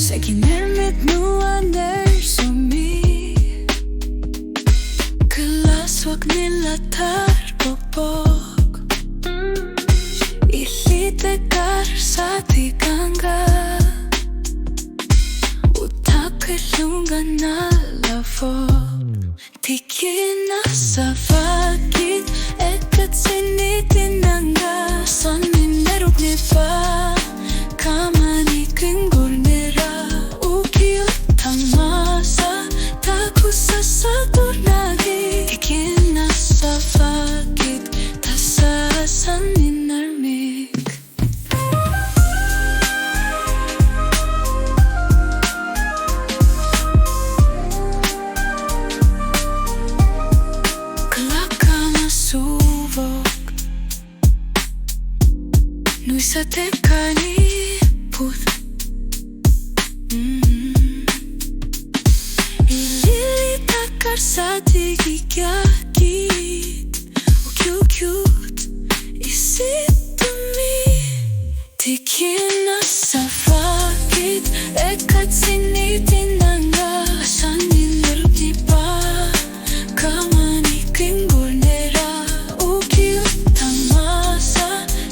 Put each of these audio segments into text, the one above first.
Säkinermet nuaner sumi Kelas wag nila tarbobok Ilitekar sa tiganga Utakilungan na lavok Tikiinnassavakkit Ekat sinitinanga Sanin meruk nipa Kamani kingurnera Ukiutamasa Takusa saturnagi Tikiinnassavakkit Tasaasanin armik Nuisa tekani put Ilitakar sa tikiinnassavakkit Ukyukyut isitumi Tikiinnassavakkit Ekat sinitinanga Asanin merupnipa Kamani kingurnera Ukiutamasa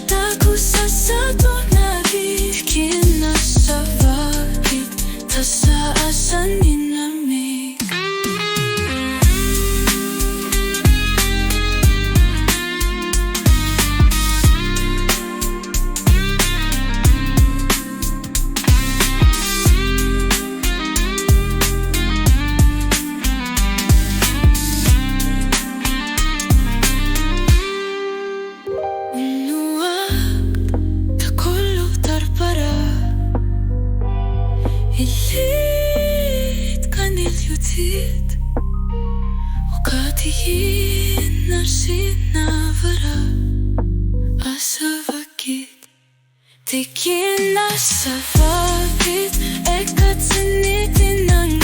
Takusa saturnagi Tikiinnassavakkit Tasaasanin armik Ilit kaniljutit Tikiinnassavakkit Tikiinnassavakkit Ekat sinitinanga